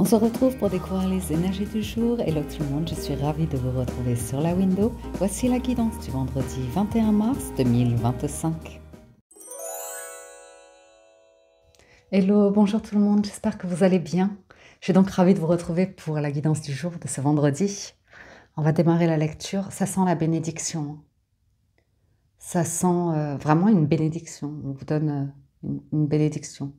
On se retrouve pour découvrir les énergies du jour. Hello tout le monde, je suis ravie de vous retrouver sur la window. Voici la guidance du vendredi 21 mars 2025. Hello, bonjour tout le monde, j'espère que vous allez bien. Je suis donc ravie de vous retrouver pour la guidance du jour de ce vendredi. On va démarrer la lecture, ça sent la bénédiction. Ça sent vraiment une bénédiction, on vous donne une bénédiction.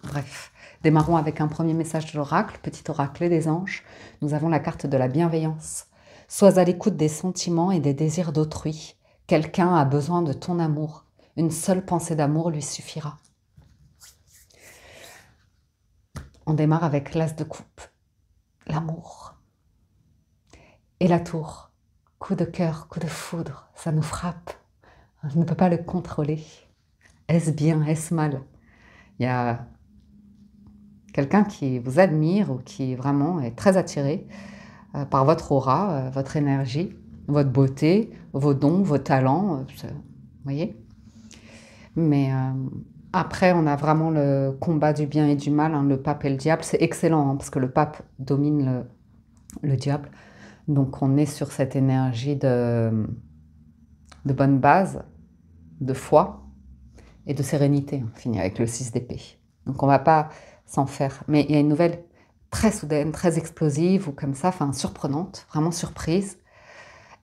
Bref, démarrons avec un premier message de l'oracle, petit oracle des anges. Nous avons la carte de la bienveillance. Sois à l'écoute des sentiments et des désirs d'autrui. Quelqu'un a besoin de ton amour. Une seule pensée d'amour lui suffira. On démarre avec l'as de coupe, l'amour. Et la tour, coup de cœur, coup de foudre, ça nous frappe. On ne peut pas le contrôler. Est-ce bien, est-ce mal? Il y a quelqu'un qui vous admire ou qui vraiment est très attiré par votre aura, votre énergie, votre beauté, vos dons, vos talents, vous voyez. Mais après, on a vraiment le combat du bien et du mal, hein, le pape et le diable. C'est excellent, hein, parce que le pape domine le diable. Donc on est sur cette énergie de bonne base, de foi et de sérénité. On finit avec le 6 d'épée. Donc on ne va pas s'en faire. Mais il y a une nouvelle très soudaine, très explosive ou comme ça, enfin surprenante, vraiment surprise.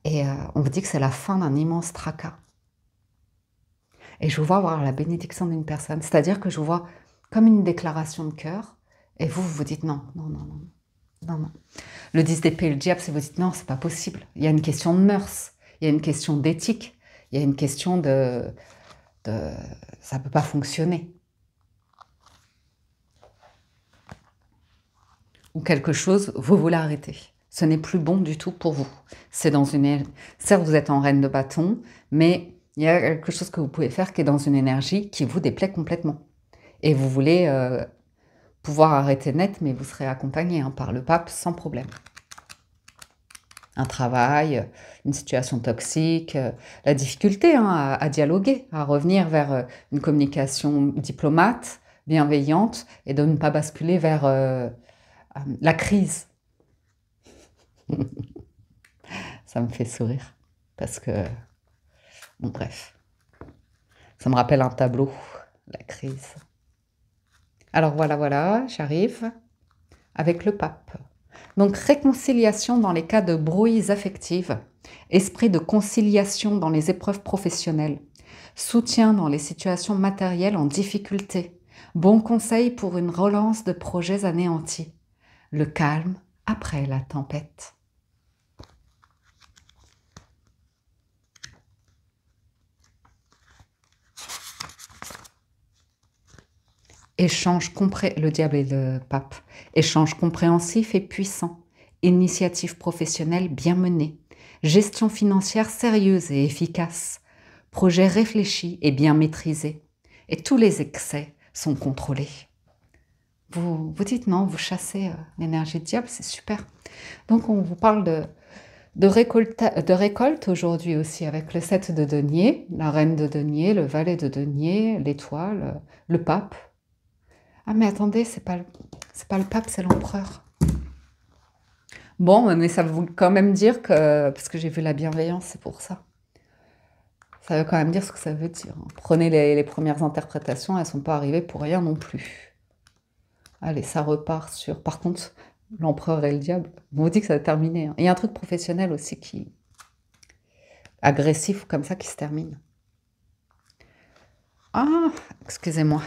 Et on vous dit que c'est la fin d'un immense tracas. Et je vous vois avoir la bénédiction d'une personne. C'est-à-dire que je vous vois comme une déclaration de cœur. Et vous vous dites non, non, non, non, non, non. Le 10 d'épée, le diable, c'est vous dites non, c'est pas possible. Il y a une question de mœurs, il y a une question d'éthique, il y a une question de ça ne peut pas fonctionner. Ou quelque chose, vous voulez arrêter. Ce n'est plus bon du tout pour vous. C'est dans une... Certes, vous êtes en reine de bâton, mais il y a quelque chose que vous pouvez faire qui est dans une énergie qui vous déplaît complètement. Et vous voulez pouvoir arrêter net, mais vous serez accompagné par le pape sans problème. Un travail, une situation toxique, la difficulté à dialoguer, à revenir vers une communication diplomate, bienveillante, et de ne pas basculer vers la crise. Ça me fait sourire, parce que, bon, bref, ça me rappelle un tableau, la crise. Alors voilà, j'arrive avec le pape. Donc, réconciliation dans les cas de brouilles affectives, esprit de conciliation dans les épreuves professionnelles, soutien dans les situations matérielles en difficulté, bon conseil pour une relance de projets anéantis, le calme après la tempête. Le diable et le pape. Échange compréhensif et puissant. Initiative professionnelle bien menée. Gestion financière sérieuse et efficace. Projet réfléchi et bien maîtrisé. Et tous les excès sont contrôlés. Vous dites non, vous chassez l'énergie de diable, c'est super. Donc on vous parle de récolte aujourd'hui aussi, avec le 7 de denier, la reine de denier, le valet de denier, l'étoile, le pape. Ah mais attendez, c'est pas le pape, c'est l'empereur. Bon, mais ça veut quand même dire que, parce que j'ai vu la bienveillance, c'est pour ça. Ça veut quand même dire ce que ça veut dire. Prenez les premières interprétations, elles ne sont pas arrivées pour rien non plus. Allez, ça repart sur... Par contre, l'empereur et le diable, on vous dit que ça va terminer. Il y a un truc professionnel aussi qui... agressif, comme ça, qui se termine. Ah, excusez-moi.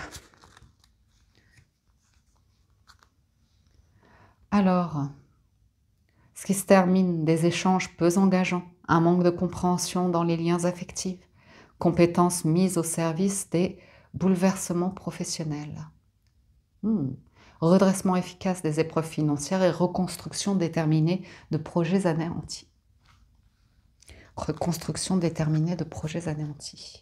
Alors, ce qui se termine, des échanges peu engageants, un manque de compréhension dans les liens affectifs, compétences mises au service des bouleversements professionnels. Redressement efficace des épreuves financières et reconstruction déterminée de projets anéantis. Reconstruction déterminée de projets anéantis.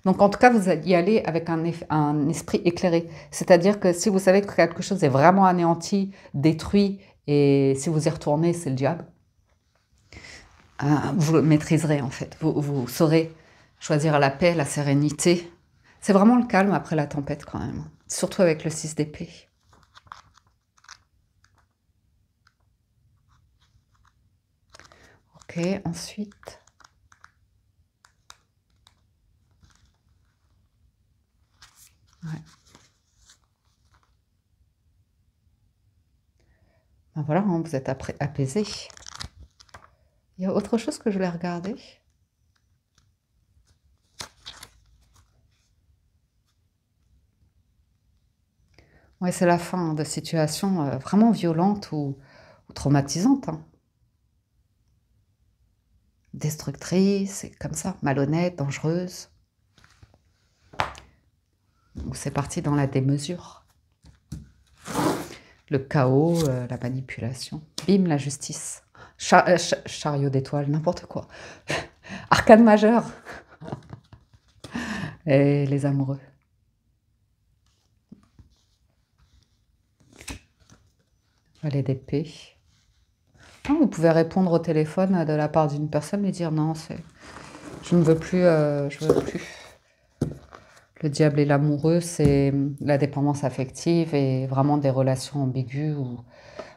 Donc, en tout cas, vous y allez avec un esprit éclairé. C'est-à-dire que si vous savez que quelque chose est vraiment anéanti, détruit, et si vous y retournez, c'est le diable, vous le maîtriserez en fait. Vous saurez choisir la paix, la sérénité. C'est vraiment le calme après la tempête quand même. Surtout avec le 6 d'épée. Ok, ensuite. Ouais. Ben voilà, hein, vous êtes apaisé. Il y a autre chose que je voulais regarder. Ouais, c'est la fin de situations vraiment violentes ou traumatisantes, hein. Destructrices, c'est comme ça, malhonnête, dangereuse. Ou c'est parti dans la démesure. Le chaos, la manipulation. Bim, la justice. Chariot d'étoiles, n'importe quoi. Arcane majeur. Et les amoureux. Valet d'épée. Ah, vous pouvez répondre au téléphone de la part d'une personne et dire non, je ne veux plus, je veux plus. Le diable et l'amoureux, c'est la dépendance affective et vraiment des relations ambiguës où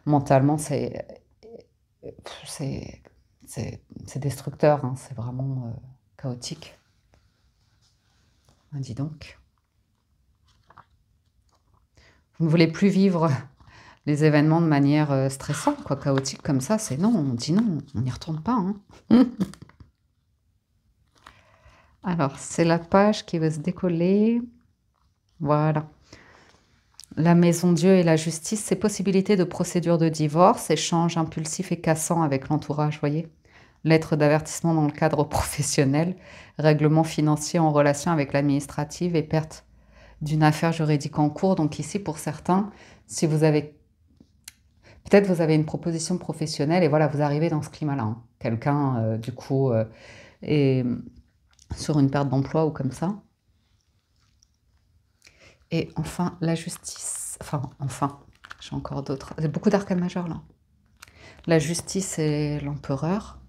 mentalement c'est destructeur, hein, c'est vraiment chaotique. Ah, dis donc. Vous ne voulez plus vivre les événements de manière stressante, quoi, chaotique comme ça, c'est non, on dit non, on n'y retourne pas, hein. Alors, c'est la page qui va se décoller. Voilà. La maison Dieu et la justice, c'est possibilité de procédure de divorce, échange impulsif et cassant avec l'entourage, voyez. Lettre d'avertissement dans le cadre professionnel, règlement financier en relation avec l'administrative et perte d'une affaire juridique en cours. Donc ici, pour certains, si vous avez... Peut-être vous avez une proposition professionnelle et voilà, vous arrivez dans ce climat-là, hein. Quelqu'un, du coup, est sur une perte d'emploi ou comme ça. Et enfin, la justice. Enfin, j'ai encore d'autres. Il y a beaucoup d'arcanes majeurs là. La justice et l'empereur.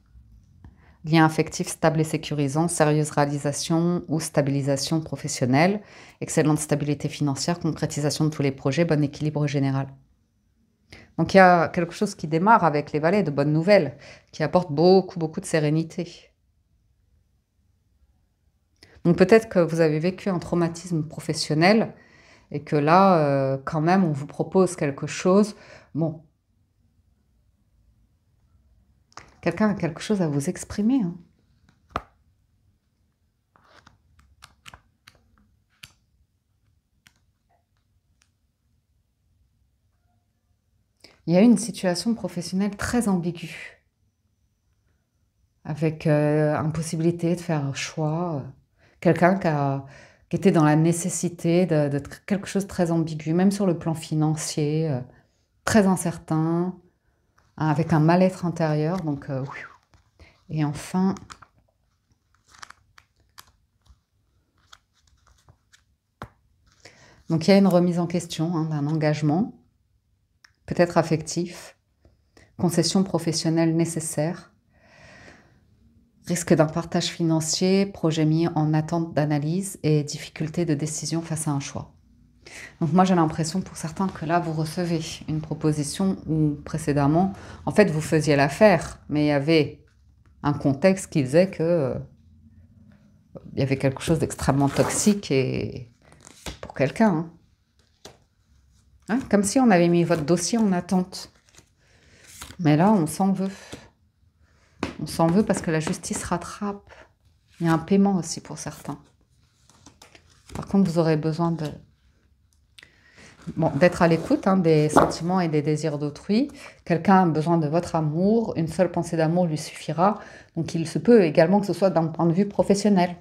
Lien affectif stable et sécurisant, sérieuse réalisation ou stabilisation professionnelle, excellente stabilité financière, concrétisation de tous les projets, bon équilibre général. Donc il y a quelque chose qui démarre avec les valets, de bonnes nouvelles, qui apporte beaucoup, beaucoup de sérénité. Donc peut-être que vous avez vécu un traumatisme professionnel et que là, quand même, on vous propose quelque chose. Bon, quelqu'un a quelque chose à vous exprimer, hein. Il y a eu une situation professionnelle très ambiguë, avec impossibilité de faire un choix. Quelqu'un qui était dans la nécessité de quelque chose de très ambigu, même sur le plan financier, très incertain, hein, avec un mal-être intérieur. Donc, et enfin, donc il y a une remise en question, hein, d'un engagement, peut-être affectif, concession professionnelle nécessaire, risque d'un partage financier, projet mis en attente d'analyse et difficulté de décision face à un choix. Donc moi j'ai l'impression pour certains que là vous recevez une proposition où précédemment, en fait vous faisiez l'affaire, mais il y avait un contexte qui faisait que il y avait quelque chose d'extrêmement toxique et pour quelqu'un, hein. Hein, comme si on avait mis votre dossier en attente. Mais là on s'en veut. On s'en veut parce que la justice rattrape. Il y a un paiement aussi pour certains. Par contre, vous aurez besoin d'être à l'écoute, hein, des sentiments et des désirs d'autrui. Quelqu'un a besoin de votre amour. Une seule pensée d'amour lui suffira. Donc, il se peut également que ce soit d'un point de vue professionnel.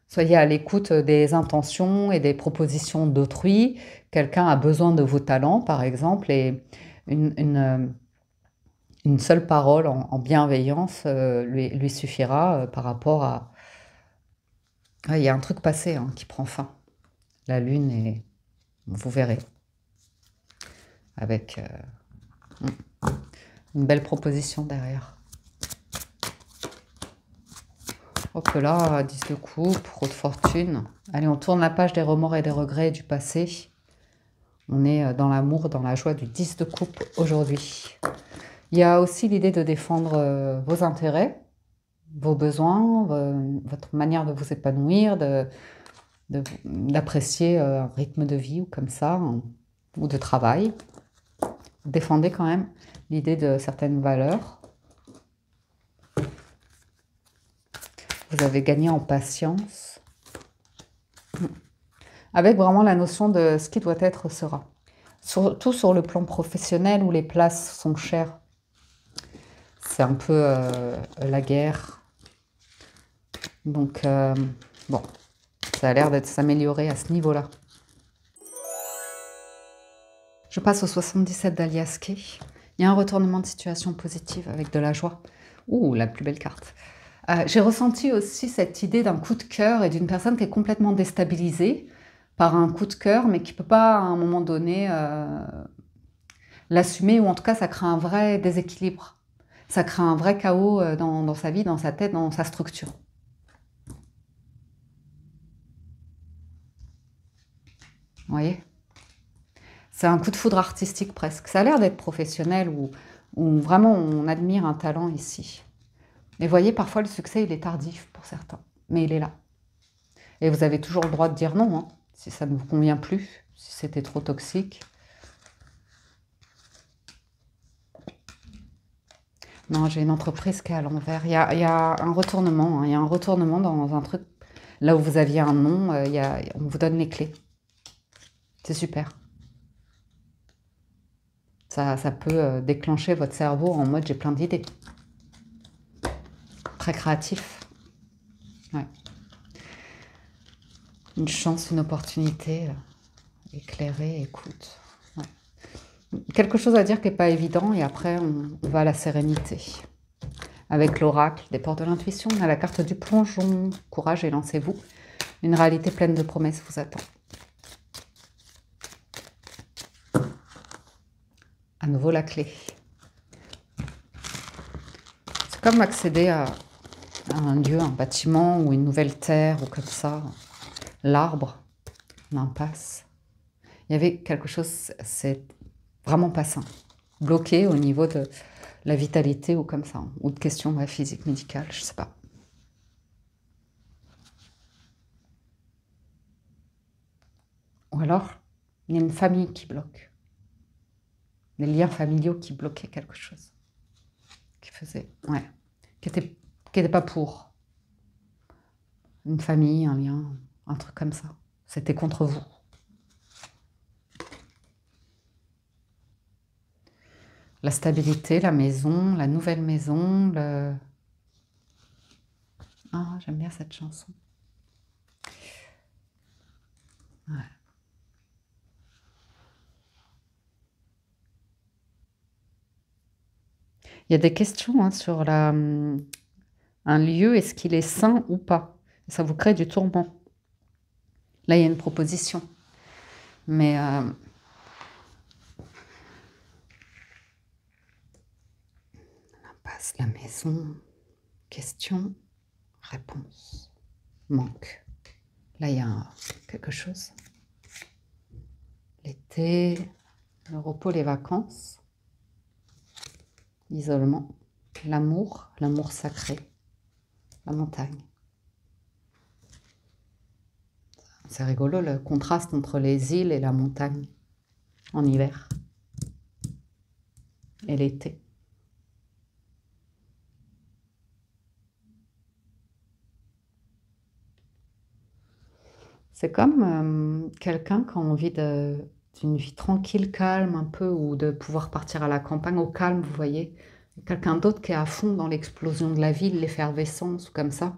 Soyez à l'écoute des intentions et des propositions d'autrui. Quelqu'un a besoin de vos talents, par exemple, et une seule parole en bienveillance lui suffira par rapport à... Ouais, il y a un truc passé, hein, qui prend fin. La lune, et vous verrez. Avec une belle proposition derrière. Hop là, 10 de coupe, roue de fortune. Allez, on tourne la page des remords et des regrets du passé. On est dans l'amour, dans la joie du 10 de coupe aujourd'hui. Il y a aussi l'idée de défendre vos intérêts, vos besoins, votre manière de vous épanouir, d'apprécier un rythme de vie ou comme ça, ou de travail. Défendez quand même l'idée de certaines valeurs. Vous avez gagné en patience. Avec vraiment la notion de ce qui doit être sera. Surtout sur le plan professionnel où les places sont chères. C'est un peu la guerre. Donc, bon, ça a l'air d'être s'améliorer à ce niveau-là. Je passe au 77 d'Aliaské. Il y a un retournement de situation positive avec de la joie. Ouh, la plus belle carte. J'ai ressenti aussi cette idée d'un coup de cœur et d'une personne qui est complètement déstabilisée par un coup de cœur, mais qui ne peut pas à un moment donné l'assumer, ou en tout cas ça crée un vrai déséquilibre. Ça crée un vrai chaos dans sa vie, dans sa tête, dans sa structure. Vous voyez? C'est un coup de foudre artistique presque. Ça a l'air d'être professionnel ou vraiment on admire un talent ici. Mais voyez, parfois le succès il est tardif pour certains, mais il est là. Et vous avez toujours le droit de dire non, hein, si ça ne vous convient plus, si c'était trop toxique. Non, j'ai une entreprise qui est à l'envers. Il y a un retournement, hein, il y a un retournement dans un truc. Là où vous aviez un non, on vous donne les clés. C'est super. Ça peut déclencher votre cerveau en mode j'ai plein d'idées. Très créatif. Ouais. Une chance, une opportunité éclairée, écoute. Ouais. Quelque chose à dire qui n'est pas évident et après on va à la sérénité. Avec l'oracle des portes de l'intuition, on a la carte du plongeon. Courage et lancez-vous. Une réalité pleine de promesses vous attend. À nouveau la clé. C'est comme accéder à un lieu, un bâtiment ou une nouvelle terre ou comme ça. L'arbre, l'impasse. Il y avait quelque chose, c'est vraiment pas sain. Bloqué au niveau de la vitalité ou comme ça. Ou de questions physiques, médicales, je sais pas. Ou alors, il y a une famille qui bloque. Des liens familiaux qui bloquaient quelque chose. Qui faisait, ouais. Qui était pas pour. Une famille, un lien, un truc comme ça. C'était contre vous. La stabilité, la maison, la nouvelle maison, le... Ah, j'aime bien cette chanson. Ouais. Il y a des questions hein, sur un lieu, est-ce qu'il est sain ou pas? Ça vous crée du tourment. Là, il y a une proposition. Mais l'impasse, la maison, question, réponse, manque. Là, il y a quelque chose. L'été, le repos, les vacances, l'isolement, l'amour sacré, la montagne. C'est rigolo le contraste entre les îles et la montagne en hiver et l'été. C'est comme quelqu'un qui a envie d'une vie tranquille, calme un peu, ou de pouvoir partir à la campagne au calme, vous voyez. Quelqu'un d'autre qui est à fond dans l'explosion de la ville, l'effervescence, ou comme ça.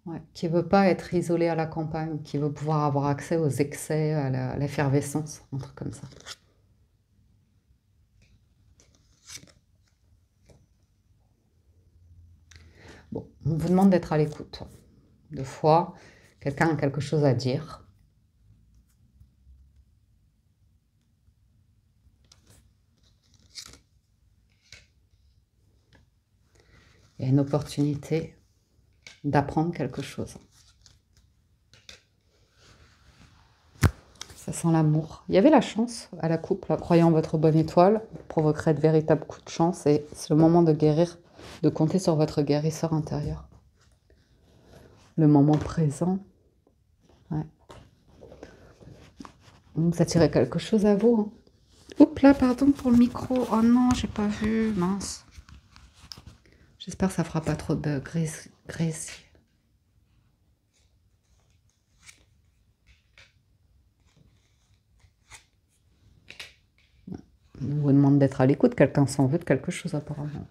Ouais. Qui veut pas être isolé à la campagne, qui veut pouvoir avoir accès aux excès, à l'effervescence, un truc comme ça. Bon, on vous demande d'être à l'écoute. Deux fois, quelqu'un a quelque chose à dire. Il y a une opportunité d'apprendre quelque chose. Ça sent l'amour. Il y avait la chance à la coupe, là, croyant en votre bonne étoile, provoquerait de véritables coups de chance et c'est le moment de guérir, de compter sur votre guérisseur intérieur. Le moment présent. Ouais. Vous attirez quelque chose à vous. Hein. Oups là, pardon pour le micro. Oh non, j'ai pas vu, mince. J'espère que ça fera pas trop de gris. On vous demande d'être à l'écoute. Quelqu'un s'en veut de quelque chose apparemment.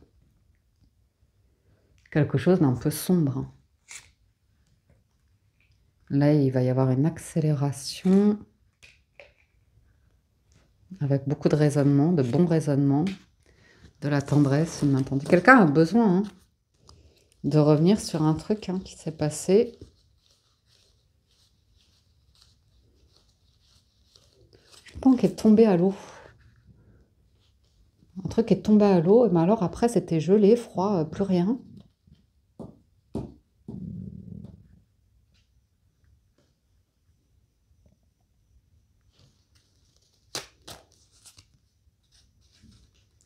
Quelque chose d'un peu sombre. Hein. Là, il va y avoir une accélération avec beaucoup de raisonnement, de bons raisonnements, de la tendresse, une main tendue. Quelqu'un a besoin hein, de revenir sur un truc hein, qui s'est passé. Je pense qu'il est tombé à l'eau. Un truc est tombé à l'eau, mais alors après c'était gelé, froid, plus rien.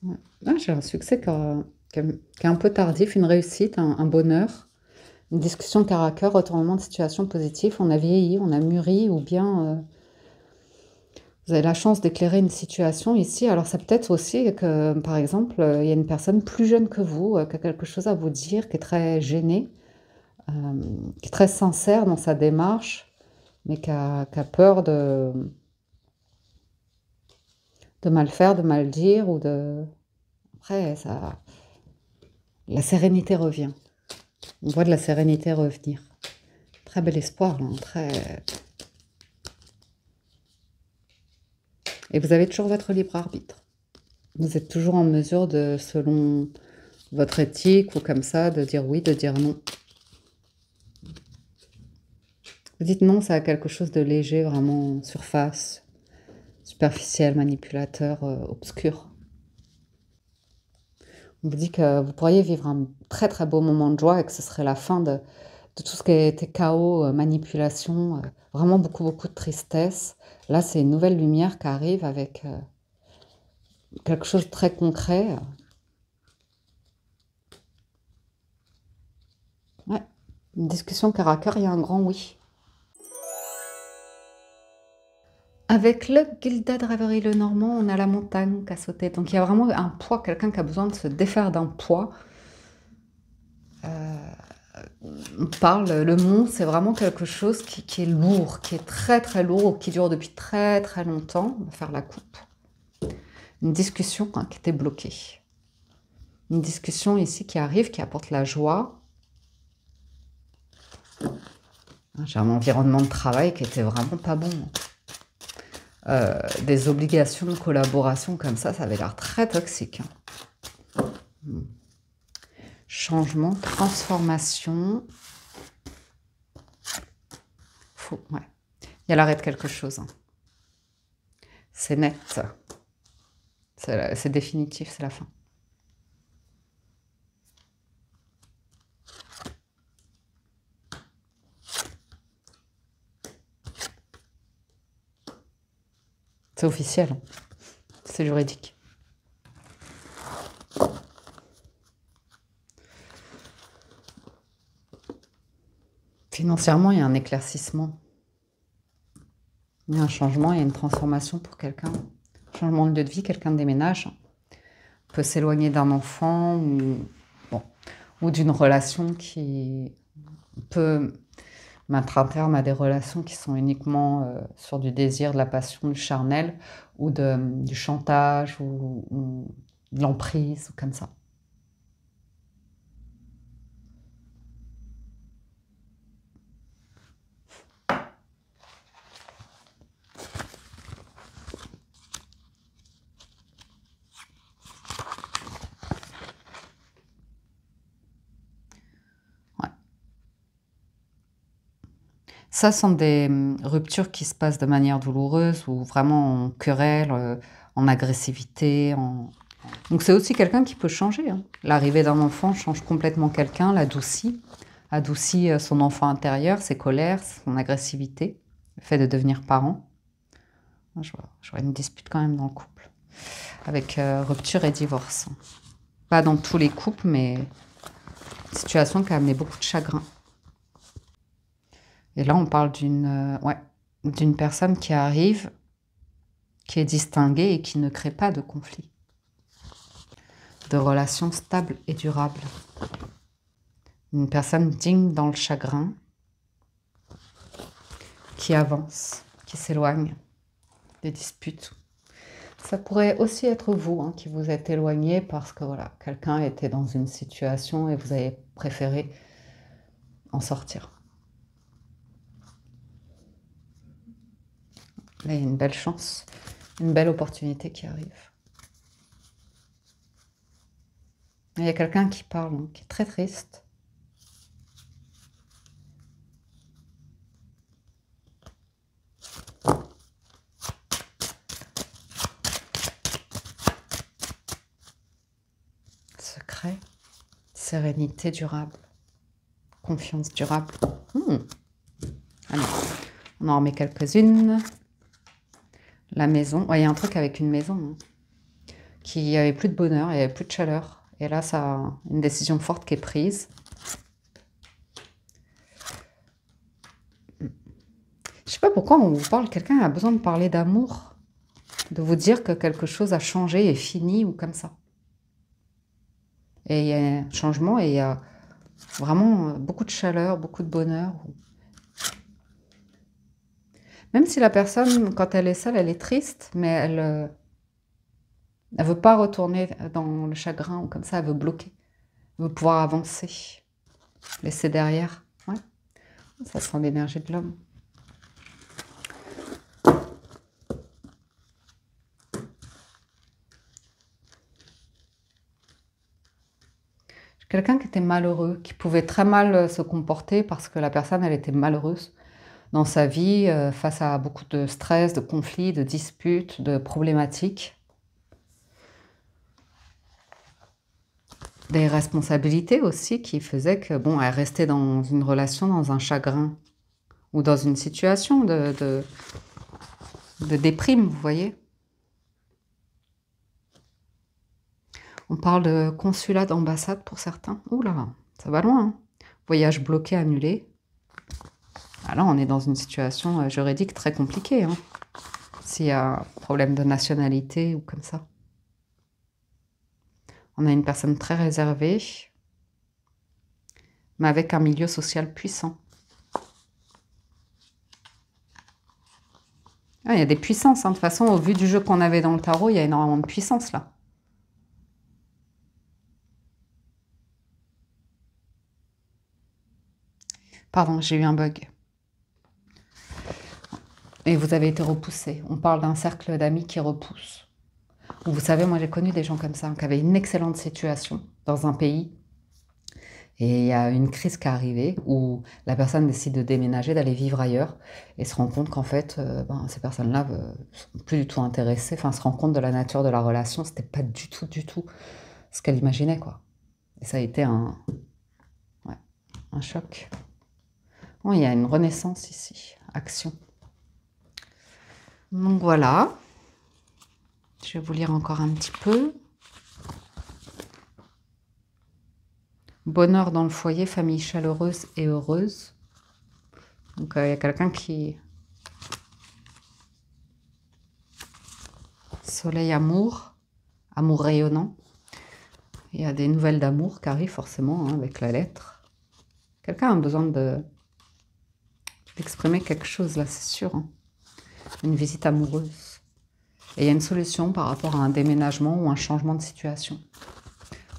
Ouais. Ah, j'ai un succès qui est un peu tardif, une réussite, un bonheur, une discussion cœur à cœur, retournement de situation positif. On a vieilli, on a mûri, ou bien vous avez la chance d'éclairer une situation ici. Alors c'est peut-être aussi que, par exemple, il y a une personne plus jeune que vous, qui a quelque chose à vous dire, qui est très gênée, qui est très sincère dans sa démarche, mais qui a peur de mal faire, de mal dire, ou de... Après, ça... La sérénité revient. On voit de la sérénité revenir. Très bel espoir, là, très... Et vous avez toujours votre libre arbitre. Vous êtes toujours en mesure de, selon votre éthique ou comme ça, de dire oui, de dire non. Vous dites non, ça a quelque chose de léger, vraiment surface, superficiel, manipulateur, obscur. On vous dit que vous pourriez vivre un très très beau moment de joie et que ce serait la fin de tout ce qui était chaos, manipulation, vraiment beaucoup beaucoup de tristesse. Là, c'est une nouvelle lumière qui arrive avec quelque chose de très concret. Ouais, une discussion cœur à cœur, il y a un grand oui. Avec le Gilded Reverie le Normand, on a la montagne qui a sauté. Donc il y a vraiment un poids, quelqu'un qui a besoin de se défaire d'un poids. On parle, le mont, c'est vraiment quelque chose qui est lourd, qui est très très lourd, qui dure depuis très très longtemps. On va faire la coupe. Une discussion hein, qui était bloquée. Une discussion ici qui arrive, qui apporte la joie. J'ai un environnement de travail qui était vraiment pas bon. Des obligations de collaboration comme ça avait l'air très toxique. Hein. Changement, transformation. Ouais. Il y a l'arrêt de quelque chose. Hein. C'est net. C'est définitif, c'est la fin. C'est officiel. Hein. C'est juridique. Financièrement, il y a un éclaircissement. Il y a un changement, il y a une transformation pour quelqu'un. Changement de lieu de vie, quelqu'un déménage. Peut s'éloigner d'un enfant ou d'une relation qui peut mettre un terme à des relations qui sont uniquement sur du désir, de la passion, du charnel ou du chantage ou de l'emprise ou comme ça. Ça sont des ruptures qui se passent de manière douloureuse ou vraiment en querelle, en agressivité, en Donc c'est aussi quelqu'un qui peut changer. Hein. L'arrivée d'un enfant change complètement quelqu'un, l'adoucit, adoucit son enfant intérieur, ses colères, son agressivité, le fait de devenir parent. Je vois une dispute quand même dans le couple, avec rupture et divorce. Pas dans tous les couples, mais une situation qui a amené beaucoup de chagrin. Et là, on parle d'une personne qui arrive, qui est distinguée et qui ne crée pas de conflit, de relations stables et durables. Une personne digne dans le chagrin, qui avance, qui s'éloigne des disputes. Ça pourrait aussi être vous hein, qui vous êtes éloigné parce que voilà, quelqu'un était dans une situation et vous avez préféré en sortir. Là, il y a une belle chance, une belle opportunité qui arrive. Il y a quelqu'un qui parle, hein, qui est très triste. Secret, sérénité durable, confiance durable. Alors, on en remet quelques-unes. La maison. Ouais, il y a un truc avec une maison. Hein, qui avait plus de bonheur, il n'y avait plus de chaleur. Et là, ça, une décision forte qui est prise. Je sais pas pourquoi on vous parle, quelqu'un a besoin de parler d'amour, de vous dire que quelque chose a changé, est fini ou comme ça. Et il y a un changement et il y a vraiment beaucoup de chaleur, beaucoup de bonheur. Même si la personne, quand elle est seule, elle est triste, mais elle ne veut pas retourner dans le chagrin ou comme ça, elle veut bloquer. Elle veut pouvoir avancer, laisser derrière. Ouais. Ça sent l'énergie de l'homme. Quelqu'un qui était malheureux, qui pouvait très mal se comporter parce que la personne, elle était malheureuse dans sa vie, face à beaucoup de stress, de conflits, de disputes, de problématiques. Des responsabilités aussi qui faisaient que, bon, elle restait dans une relation, dans un chagrin ou dans une situation de déprime, vous voyez. On parle de consulat, d'ambassade pour certains. Ouh là, ça va loin. Hein. Voyage bloqué, annulé. Alors, on est dans une situation juridique très compliquée. Hein, s'il y a un problème de nationalité ou comme ça. On a une personne très réservée, mais avec un milieu social puissant. Ah, il y a des puissances. Hein. De toute façon, au vu du jeu qu'on avait dans le tarot, il y a énormément de puissance là. Pardon, j'ai eu un bug. Et vous avez été repoussé. On parle d'un cercle d'amis qui repousse. Vous savez, moi j'ai connu des gens comme ça, qui avaient une excellente situation dans un pays. Et il y a une crise qui est arrivée où la personne décide de déménager, d'aller vivre ailleurs et se rend compte qu'en fait, ces personnes-là ne sont plus du tout intéressées. Enfin, se rend compte de la nature de la relation. C'était pas du tout ce qu'elle imaginait, quoi. Et ça a été un choc. Bon, il y a une renaissance ici. Action. Donc voilà. Je vais vous lire encore un petit peu. Bonheur dans le foyer, famille chaleureuse et heureuse. Donc il y a quelqu'un qui... Soleil, amour, amour rayonnant. Il y a des nouvelles d'amour qui arrivent forcément hein, avec la lettre. Quelqu'un a besoin d'exprimer quelque chose là, c'est sûr. Hein. Une visite amoureuse. Et il y a une solution par rapport à un déménagement ou un changement de situation.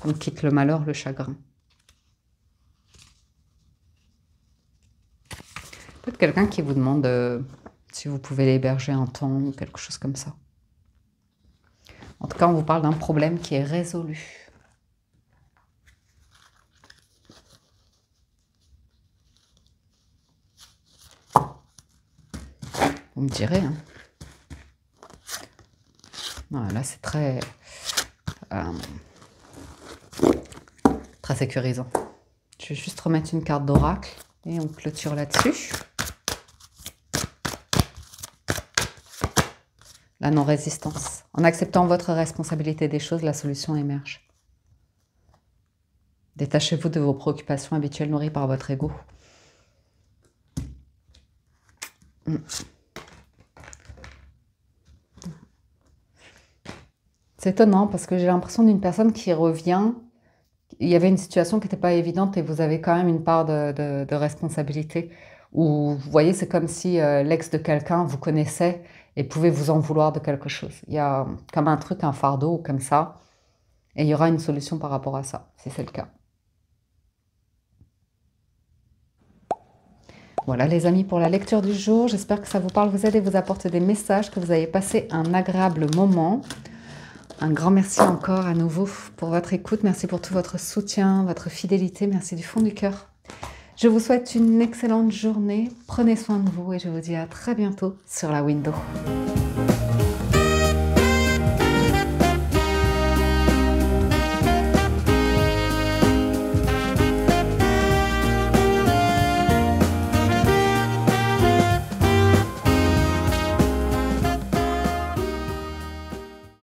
On quitte le malheur, le chagrin. Peut-être quelqu'un qui vous demande si vous pouvez l'héberger un temps ou quelque chose comme ça. En tout cas, on vous parle d'un problème qui est résolu. Vous me direz. Hein. Voilà, c'est très... très sécurisant. Je vais juste remettre une carte d'oracle et on clôture là-dessus. La non-résistance. En acceptant votre responsabilité des choses, la solution émerge. Détachez-vous de vos préoccupations habituelles nourries par votre ego. C'est étonnant parce que j'ai l'impression d'une personne qui revient. Il y avait une situation qui n'était pas évidente et vous avez quand même une part de responsabilité. Ou vous voyez, c'est comme si l'ex de quelqu'un vous connaissait et pouvait vous en vouloir de quelque chose. Il y a comme un truc, un fardeau ou comme ça. Et il y aura une solution par rapport à ça, si c'est le cas. Voilà les amis pour la lecture du jour. J'espère que ça vous parle, vous aide et vous apporte des messages, que vous avez passé un agréable moment. Un grand merci encore à nouveau pour votre écoute. Merci pour tout votre soutien, votre fidélité. Merci du fond du cœur. Je vous souhaite une excellente journée. Prenez soin de vous et je vous dis à très bientôt sur la window.